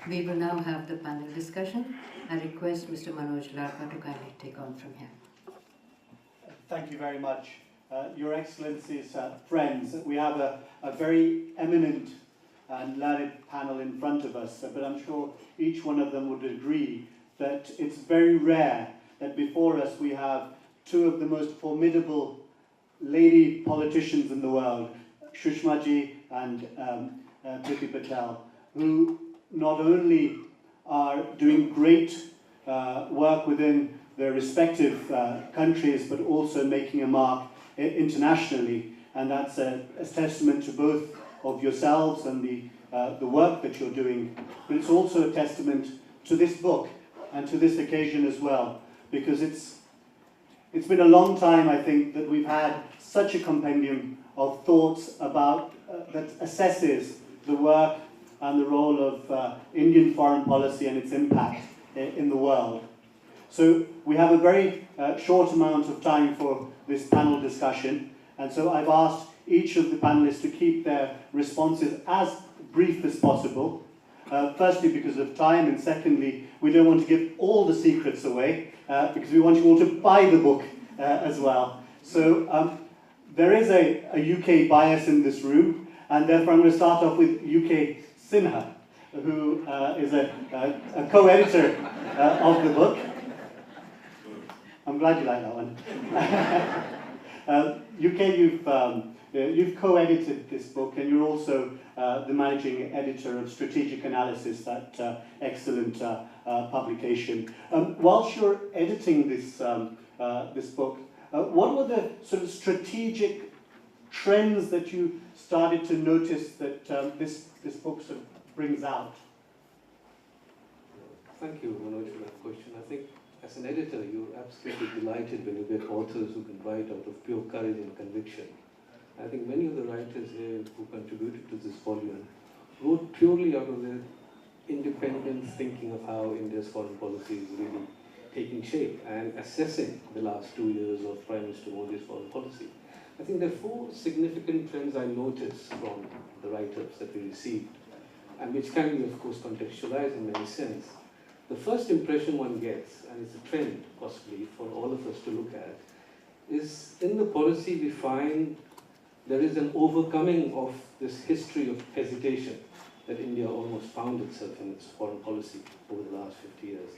We will now have the panel discussion. I request Mr. Manoj Larka to kindly take on from here. Thank you very much. Your Excellencies, friends, we have a very eminent and learned panel in front of us, but I'm sure each one of them would agree that it's very rare that before us we have two of the most formidable lady politicians in the world, Sushma ji and Priti Patel, who not only are doing great work within their respective countries, but also making a mark internationally. And that's a testament to both of yourselves and the work that you're doing. But it's also a testament to this book and to this occasion as well, because it's been a long time, I think, that we've had such a compendium of thoughts about that assesses the work and the role of Indian foreign policy and its impact in the world. So we have a very short amount of time for this panel discussion, and so I've asked each of the panelists to keep their responses as brief as possible. Firstly, because of time, and secondly, we don't want to give all the secrets away, because we want you all to buy the book as well. So there is a UK bias in this room, and therefore I'm going to start off with UK Sinha, who is a co-editor of the book. I'm glad you like that one. UK, you've co-edited this book, and you're also the managing editor of Strategic Analysis, that excellent publication. Whilst you're editing this book, what were the sort of strategic trends that you started to notice that this book sort of brings out? Thank you, Manoj, for that question. I think as an editor, you're absolutely delighted when you get authors who can write out of pure courage and conviction. I think many of the writers here who contributed to this volume wrote purely out of their independent thinking of how India's foreign policy is really taking shape and assessing the last 2 years of Prime Minister Modi's foreign policy. I think there are 4 significant trends I noticed from the write-ups that we received, and which can be, of course, contextualized in many sense. The first impression one gets, and it's a trend possibly for all of us to look at, is in the policy we find there is an overcoming of this history of hesitation that India almost found itself in its foreign policy over the last 50 years.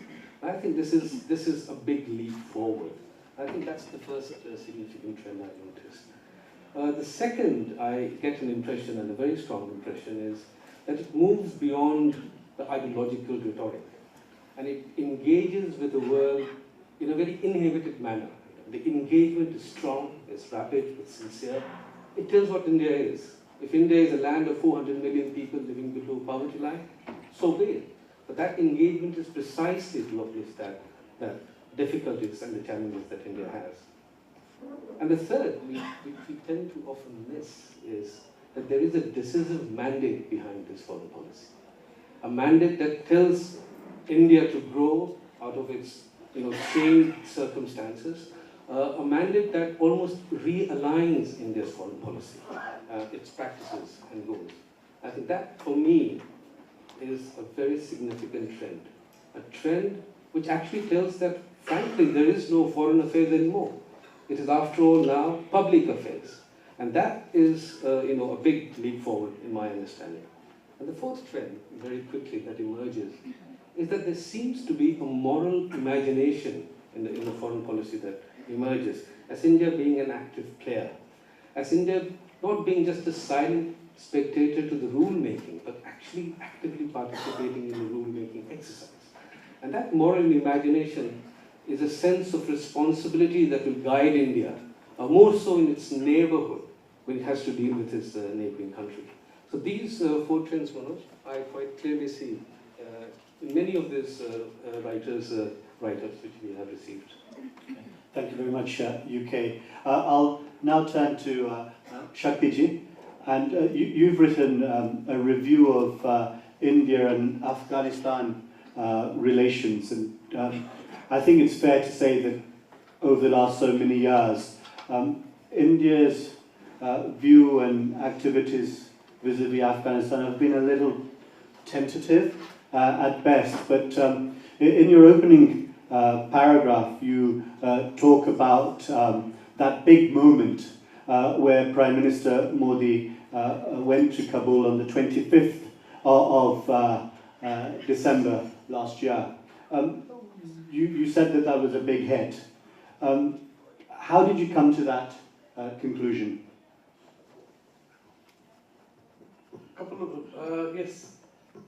And I think this is a big leap forward. I think that's the first significant trend I noticed. The second, I get an impression, and a very strong impression, is that it moves beyond the ideological rhetoric, and it engages with the world in a very inhibited manner. The engagement is strong, it's rapid, it's sincere. It tells what India is. If India is a land of 400 million people living below poverty line, so be it. But that engagement is precisely to uplift that difficulties and the challenges that India has. And the third, which we tend to often miss, is that there is a decisive mandate behind this foreign policy. A mandate that tells India to grow out of its changed circumstances, a mandate that almost realigns India's foreign policy, its practices and goals. I think that, for me, is a very significant trend. A trend which actually tells that, frankly, there is no foreign affairs anymore. It is, after all, now public affairs. And that is, a big leap forward in my understanding. And the fourth trend, very quickly, that emerges, is that there seems to be a moral imagination in the foreign policy that emerges, as India being an active player, as India not being just a silent spectator to the rule-making, but actually actively participating in the rule-making exercise. And that moral imagination is a sense of responsibility that will guide India, more so in its neighborhood, when it has to deal with its neighboring country. So these 4 trends, Manoj, I quite clearly see in many of these writers' write-ups which we have received. Thank you very much, UK. I'll now turn to Shakti-ji, and you've written a review of India and Afghanistan relations, and I think it's fair to say that over the last so many years, India's view and activities vis-à-vis Afghanistan have been a little tentative. at best. But in your opening paragraph, you talk about that big moment where Prime Minister Modi went to Kabul on the 25th of December last year. You said that that was a big hit. How did you come to that conclusion? Yes,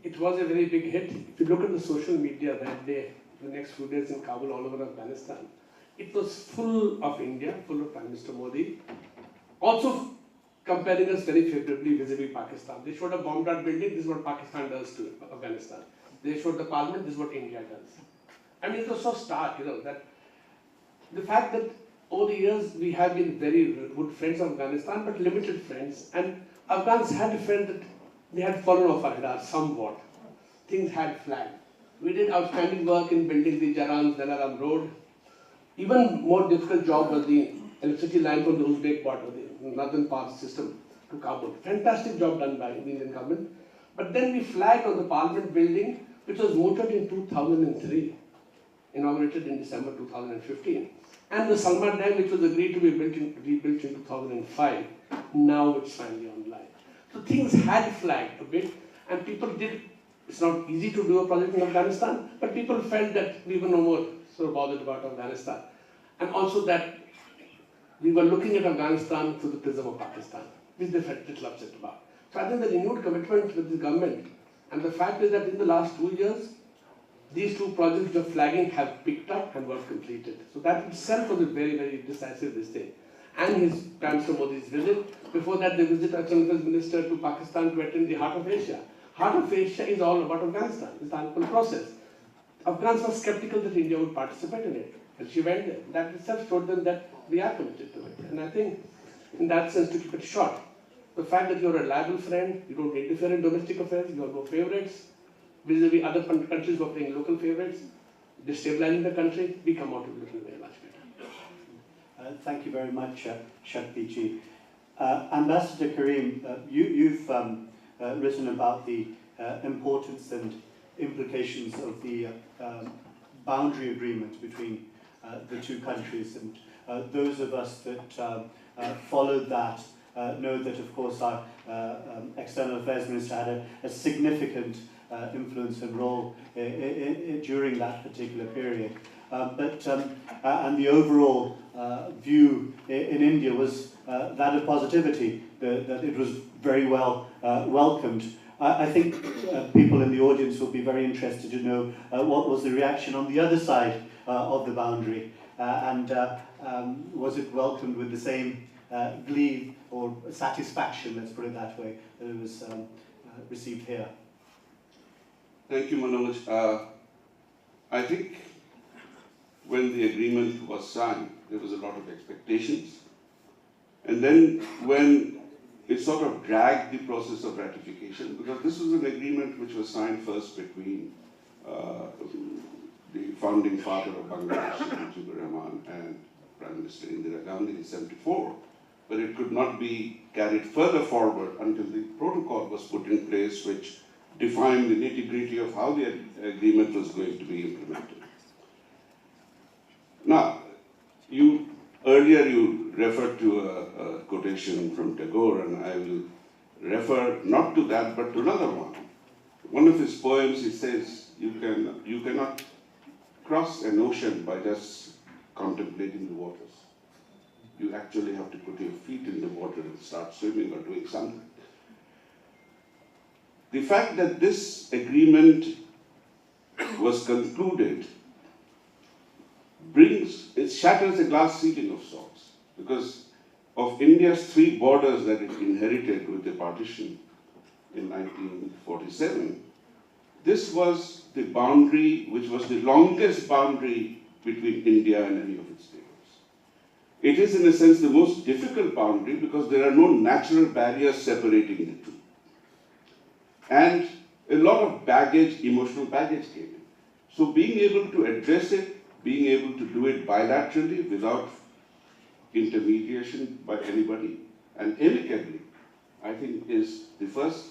it was a very big hit. If you look at the social media that day, the next few days in Kabul, all over Afghanistan, it was full of India, full of Prime Minister Modi. Also comparing us very favorably vis-a-vis Pakistan. They showed a bomb dot building, this is what Pakistan does to Afghanistan. They showed the parliament, this is what India does. I mean, it was so stark, that the fact that over the years we have been very good friends of Afghanistan, but limited friends. And Afghans had felt that they had fallen off our radar somewhat. Things had flagged. We did outstanding work in building the Jaran-Dalaram road. Even more difficult job was the electricity line from the Uzbek border, the northern pass system to Kabul. Fantastic job done by the Indian government. But then we flagged on the parliament building, which was voted in 2003, inaugurated in December 2015. And the Salma Dam, which was agreed to be rebuilt in 2005, now it's finally online. So things had flagged a bit, and people did. It's not easy to do a project in Afghanistan, but people felt that we were no more so bothered about Afghanistan. And also that we were looking at Afghanistan through the prism of Pakistan, which they felt little upset about. So I think the renewed commitment with the government, and the fact is that in the last 2 years, these two projects of flagging have picked up and were completed. So that itself was a very, very decisive thing. And his Prime Minister Modi's visit. Before that, they visited External Affairs Minister to Pakistan to attend the Heart of Asia. Heart of Asia is all about Afghanistan. It's the whole process. Afghans were skeptical that India would participate in it. And she went there. That itself showed them that we are committed to it. And I think, in that sense, to keep it short, the fact that you're a reliable friend, you don't interfere in domestic affairs, you have no favorites, vis-a-vis other countries who are playing local favorites, destabilizing the country, we come out with looking very much better. Thank you very much, Shakti Ji. Ambassador Karim, you've written about the importance and implications of the boundary agreement between the two countries, and those of us that followed that know that, of course, our External Affairs Minister had a significant influence and role during that particular period. And the overall view in India was that of positivity, that it was very well welcomed. I think people in the audience will be very interested to know what was the reaction on the other side of the boundary, and was it welcomed with the same glee or satisfaction, let's put it that way, that it was received here. Thank you, Manoj. I think when the agreement was signed, there was a lot of expectations. And then when it sort of dragged the process of ratification, because this was an agreement which was signed first between the founding father of Bangladesh, Mujibur Rahman, and Prime Minister Indira Gandhi in '74, but it could not be carried further forward until the protocol was put in place, which defined the nitty-gritty of how the agreement was going to be implemented. Now, earlier you referred to a quotation from Tagore, and I will refer not to that, but to another one. One of his poems, he says, you cannot cross an ocean by just contemplating the waters. You actually have to put your feet in the water and start swimming or doing something. The fact that this agreement was concluded it shatters a glass ceiling of sorts, because of India's 3 borders that it inherited with the partition in 1947, this was the boundary which was the longest boundary between India and any of its neighbors. It is, in a sense, the most difficult boundary because there are no natural barriers separating the two. And a lot of baggage, emotional baggage came in. So being able to address it, being able to do it bilaterally without intermediation by anybody and amicably, I think is the first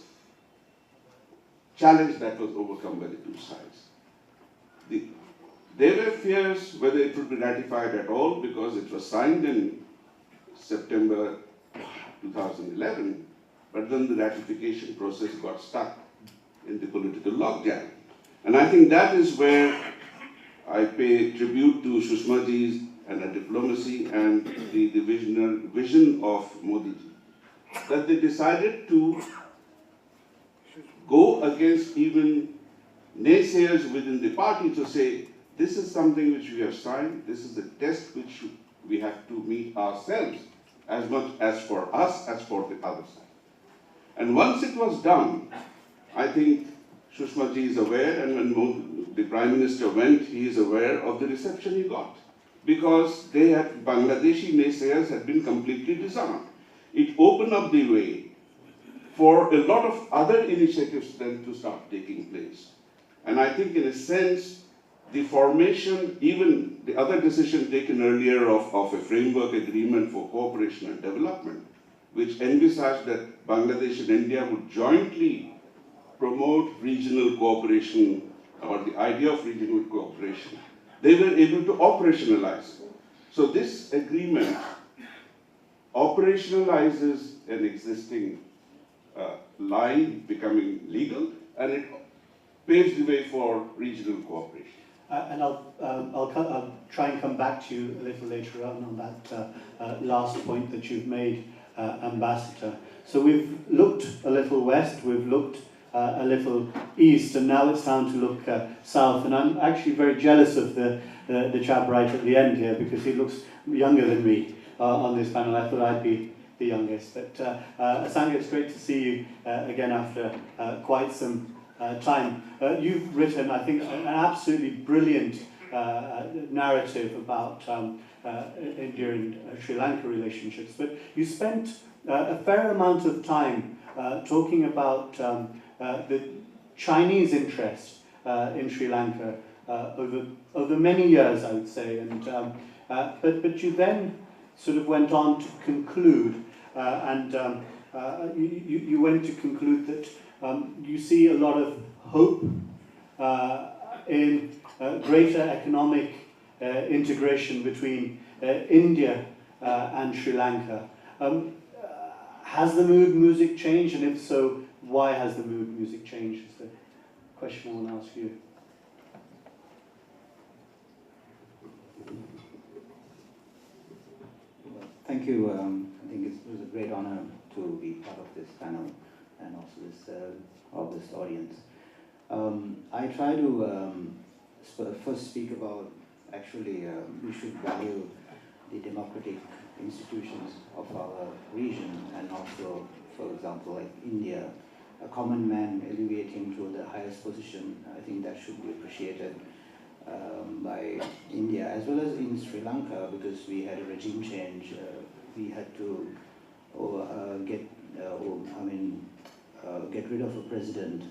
challenge that was overcome by the two sides. There were fears whether it would be ratified at all because it was signed in September 2011, but then the ratification process got stuck in the political logjam. And I think that is where I pay tribute to Sushma ji's and her diplomacy and the vision of Modi ji, that they decided to go against even naysayers within the party to say, this is something which we have signed, this is a test which we have to meet ourselves as much as for us as for the other side. And once it was done, I think Sushma ji is aware, and when the Prime Minister went, he is aware of the reception he got. Because Bangladeshi naysayers had been completely disarmed. It opened up the way for a lot of other initiatives then to start taking place. And I think in a sense, the formation, even the other decision taken earlier of a framework agreement for cooperation and development, which envisaged that Bangladesh and India would jointly promote regional cooperation or the idea of regional cooperation, they were able to operationalize. So this agreement operationalizes an existing line becoming legal, and it paves the way for regional cooperation. And I'll try and come back to you a little later on that last point that you've made, Ambassador. So we've looked a little west, we've looked a little east, and now it's time to look south. And I'm actually very jealous of the chap right at the end here, because he looks younger than me on this panel. I thought I'd be the youngest. But Asanga, it's great to see you again after quite some time. You've written, I think, an absolutely brilliant narrative about India and Sri Lanka relationships, but you spent a fair amount of time talking about the Chinese interest in Sri Lanka over many years, I would say, and but you then sort of went on to conclude, you went to conclude that you see a lot of hope in greater economic integration between India and Sri Lanka. Has the mood music changed, and if so, why has the mood music changed, is the question I want to ask you. Well, thank you. I think it was a great honor to be part of this panel and also this audience. I try to first speak about actually we should value the democratic institutions of our region, and also, for example, like India, a common man elevating to the highest position. I think that should be appreciated by India, as well as in Sri Lanka, because we had a regime change. We had to get rid of a president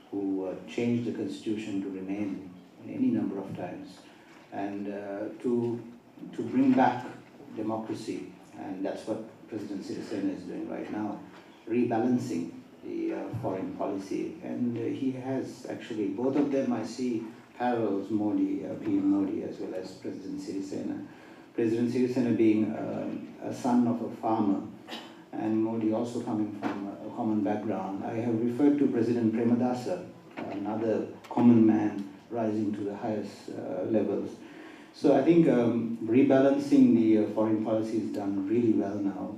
who changed the constitution to remain any number of times, and to bring back democracy, and that's what President Sirisena is doing right now, rebalancing the foreign policy, and he has actually, both of them I see parallels, Modi, PM Modi, as well as President Sirisena. President Sirisena being a son of a farmer, and Modi also coming from a common background. I have referred to President Premadasa, another common man rising to the highest levels. So I think rebalancing the foreign policy is done really well now.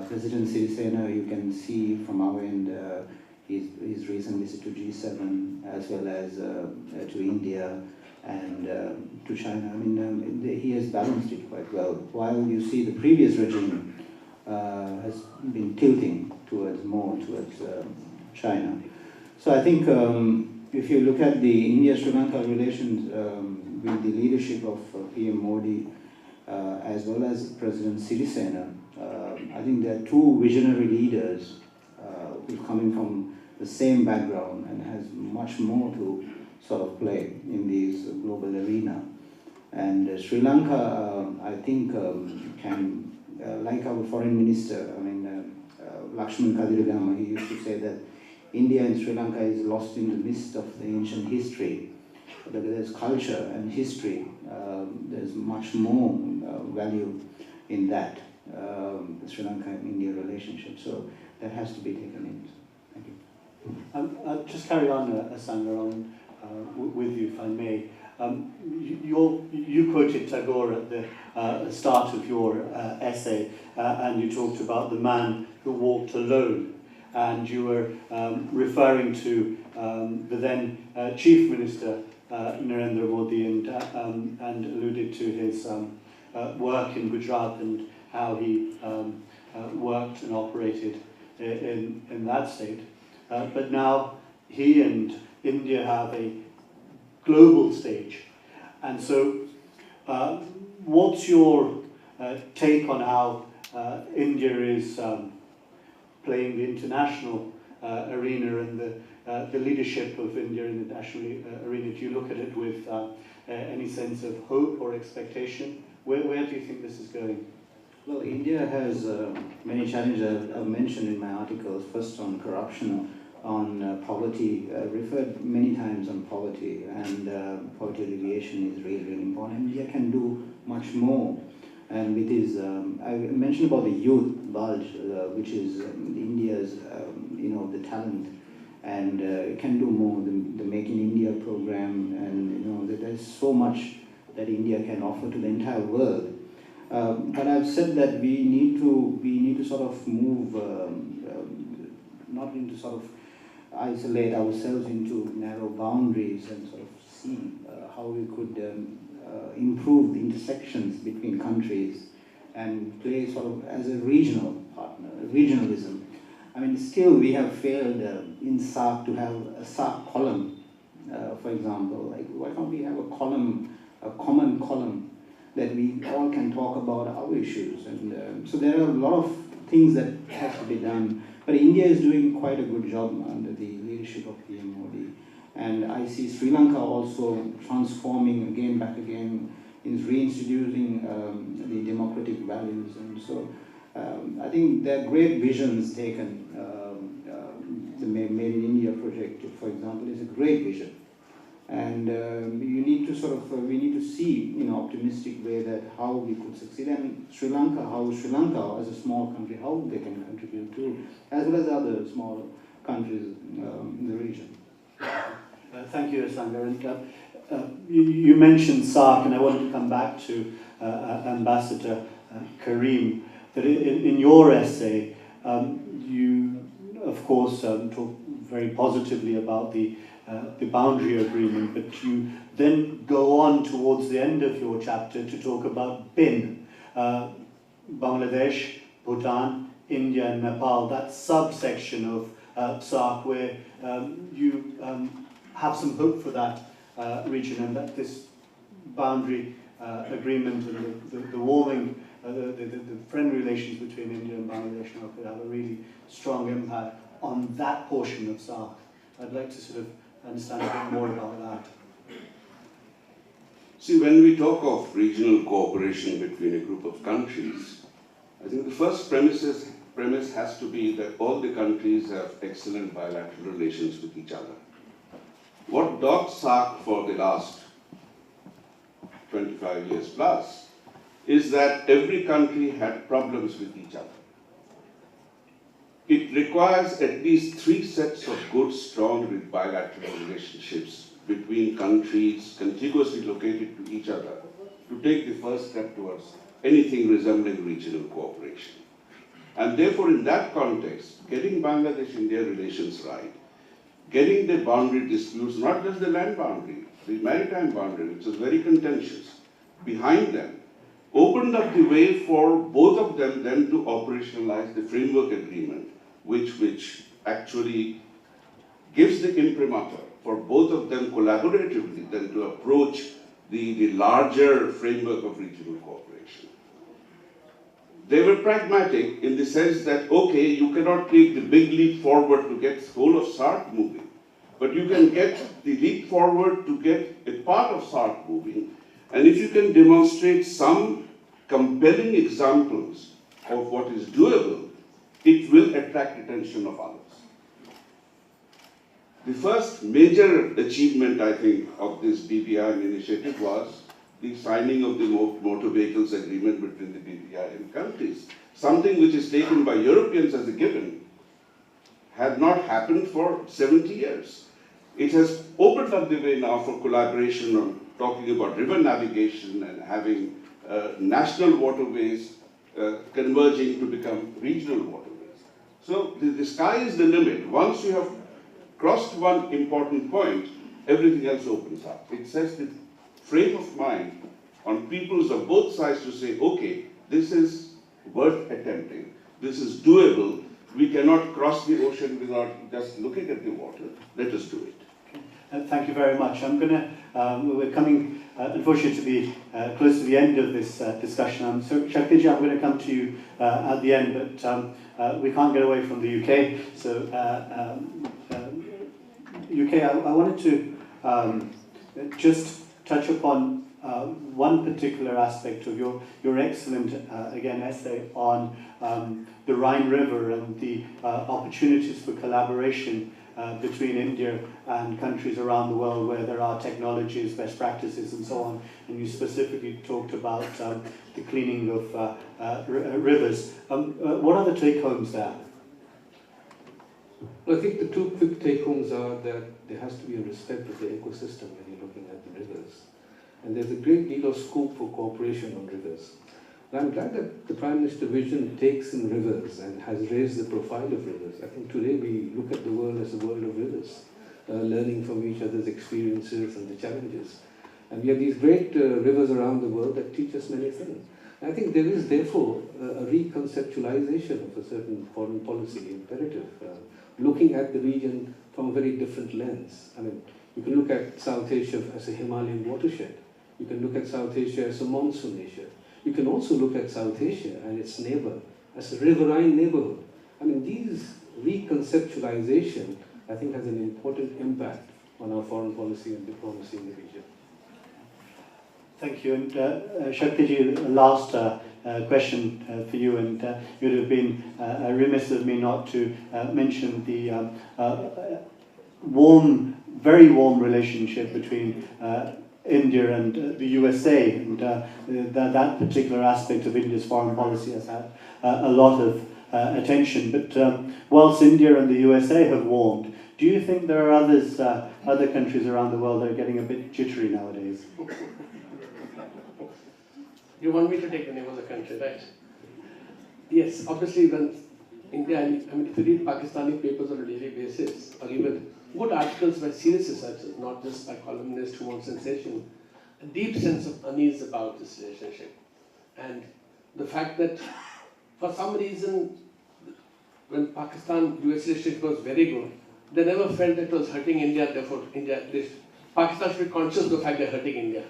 President Sirisena, you can see from our end, his recent visit to G7, as well as to India and to China. I mean, he has balanced it quite well. While you see the previous regime has been tilting more towards China. So I think if you look at the India-Sri Lanka relations with the leadership of PM Modi as well as President Sirisena, I think there are two visionary leaders who are coming from the same background and has much more to sort of play in this global arena. And Sri Lanka, I think, can, like our foreign minister, I mean, Lakshman Kadiragama, he used to say that India and Sri Lanka is lost in the midst of the ancient history. There's culture and history. There's much more value in that, the Sri Lanka and India relationship. So that has to be taken in. Thank you. I'll just carry on, Asanga, with you, if I may. You quoted Tagore at the start of your essay, and you talked about the man who walked alone, and you were referring to the then Chief Minister Narendra Modi, and alluded to his work in Gujarat and how he worked and operated in that state. But now he and India have a global stage. And so what's your take on how India is playing the international arena and the leadership of India in the national arena? Do you look at it with any sense of hope or expectation? Where do you think this is going? Well, India has many challenges I've mentioned in my articles. First on corruption, on poverty, referred many times on poverty, and poverty alleviation is really, really important. India can do much more. And with his, I mentioned about the youth bulge, which is India's, the talent, and it can do more. The Make in India program, and there's so much that India can offer to the entire world. But I've said that we need to sort of move, not into sort of isolate ourselves into narrow boundaries, and sort of see how we could improve the intersections between countries and play sort of as a regional partner, regionalism. I mean, still we have failed in SAARC to have a SAARC column, for example. Like, why can't we have a column, a common column, that we all can talk about our issues? And so there are a lot of things that have to be done. But India is doing quite a good job under the leadership of EAM Modi. And I see Sri Lanka also transforming again, back again, is reintroducing the democratic values. And so I think there are great visions taken. The Made in India project, for example, is a great vision. And you need to sort of, we need to see in an optimistic way that how we could succeed. And Sri Lanka, how Sri Lanka as a small country, how they can contribute to, as well as other small countries in the region. Thank you, Asanga. And you mentioned SAARC, and I wanted to come back to Ambassador Karim, that in your essay, you, of course, talk very positively about the boundary agreement, but you then go on towards the end of your chapter to talk about BIN, Bangladesh, Bhutan, India and Nepal, that subsection of SAARC where you have some hope for that region, and that this boundary agreement and the warming, the friendly relations between India and Bangladesh now could have a really strong impact on that portion of SAARC. I'd like to sort of understand a bit more about that. See, when we talk of regional cooperation between a group of countries, I think the first premise has to be that all the countries have excellent bilateral relations with each other. What dogged SAARC for the last 25 years plus is that every country had problems with each other. It requires at least 3 sets of good, strong bilateral relationships between countries contiguously located to each other to take the first step towards anything resembling regional cooperation. And therefore, in that context, getting Bangladesh-India relations right, getting the boundary disputes, not just the land boundary, the maritime boundary, which is very contentious, behind them, opened up the way for both of them then to operationalize the framework agreement, which actually gives the imprimatur for both of them collaboratively then to approach the larger framework of regional cooperation. They were pragmatic in the sense that, okay, you cannot take the big leap forward to get the whole of SAARC moving, but you can get the leap forward to get a part of SAARC moving. And if you can demonstrate some compelling examples of what is doable, it will attract attention of others. The first major achievement, I think, of this BBIM initiative was the signing of the motor vehicles agreement between the BBIM countries. Something which is taken by Europeans as a given had not happened for 70 years. It has opened up the way now for collaboration on talking about river navigation and having national waterways converging to become regional waterways. So the sky is the limit. Once you have crossed one important point, everything else opens up. It sets the frame of mind on peoples of both sides to say, okay, this is worth attempting. This is doable. We cannot cross the ocean without just looking at the water. Let us do it. Thank you very much. I'm going to, we're coming, unfortunately, to be close to the end of this discussion. So, Shakti, I'm going to come to you at the end, but we can't get away from the UK. So, UK, I wanted to just touch upon one particular aspect of your excellent, again, essay on the Rhine River and the opportunities for collaboration between India and countries around the world where there are technologies, best practices and so on. And you specifically talked about the cleaning of rivers. What are the take-homes there? Well, I think the two quick take-homes are that there has to be a respect of the ecosystem when you're looking at the rivers. And there's a great deal of scope for cooperation on rivers. And I'm glad that the Prime Minister vision takes in rivers and has raised the profile of rivers. I think today we look at the world as a world of rivers, learning from each other's experiences and the challenges. And we have these great rivers around the world that teach us many things. And I think there is therefore a reconceptualization of a certain foreign policy imperative, looking at the region from a very different lens. I mean, you can look at South Asia as a Himalayan watershed. You can look at South Asia as a monsoon Asia. You can also look at South Asia and its neighbor as a riverine neighborhood. I mean, these reconceptualization, I think, has an important impact on our foreign policy and diplomacy in the region. Thank you. And Shakti, last question for you, and it would have been remiss of me not to mention the very warm relationship between India and the USA, and that particular aspect of India's foreign policy has had a lot of attention. But whilst India and the USA have warmed, do you think there are other countries around the world that are getting a bit jittery nowadays? You want me to take the name of the country, right? Yes, obviously when India, I mean, if you read Pakistani papers on a daily basis, or even good articles by serious researchers, not just by columnists who want sensation, a deep sense of unease about this relationship. And the fact that for some reason, when Pakistan-US relationship was very good, they never felt that it was hurting India, therefore Pakistan should be conscious of the fact they're hurting India.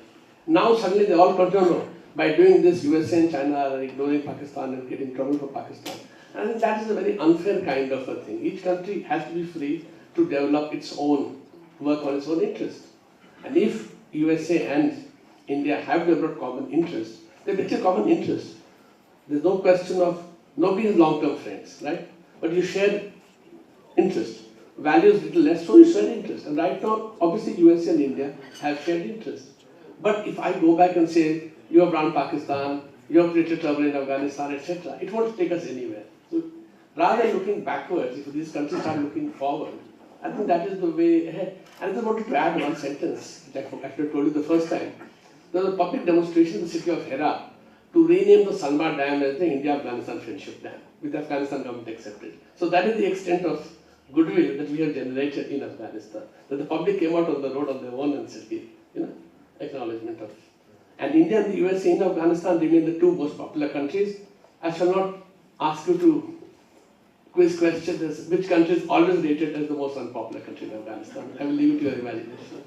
Now suddenly they all continue, by doing this, USA and China are ignoring Pakistan and getting trouble for Pakistan. And that is a very unfair kind of a thing. Each country has to be free to develop its own, work on its own interest. And if USA and India have developed common interests, they make a common interest. There's no question of, nobody has long-term friends, right? But you share interest. Values little less, so you share interest. And right now, obviously USA and India have shared interest. But if I go back and say, you have run Pakistan, you have created trouble in Afghanistan, etc., it won't take us anywhere. So rather than looking backwards, if these countries start looking forward, I think that is the way ahead. And I just wanted to add one sentence, which I actually told you the first time. There was a public demonstration in the city of Hera to rename the Salma Dam as the India-Afghanistan Friendship Dam, with the Afghanistan government accepted. So that is the extent of goodwill that we have generated in Afghanistan. That the public came out on the road on their own and said, acknowledgement of. And India and the USA in Afghanistan remain the two most popular countries. I shall not ask you to quiz questions which country is always rated as the most unpopular country in Afghanistan. I will leave it to your imagination.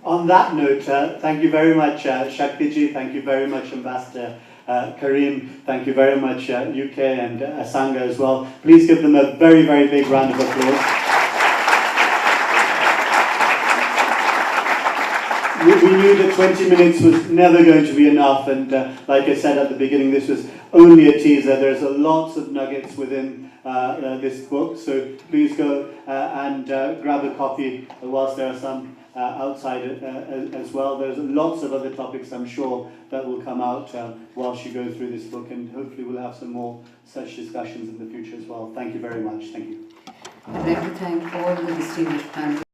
On that note, thank you very much, Shakti. Thank you very much, Ambassador Karim. Thank you very much, UK and Asanga as well. Please give them a very, very big round of applause. We knew that 20 minutes was never going to be enough, and like I said at the beginning, this was only a teaser. There's lots of nuggets within this book. So please go and grab a copy whilst there are some outside as well. There's lots of other topics, I'm sure, that will come out whilst you go through this book, and hopefully we'll have some more such discussions in the future as well. Thank you very much. Thank you. I'd like to thank all the distinguished panelists.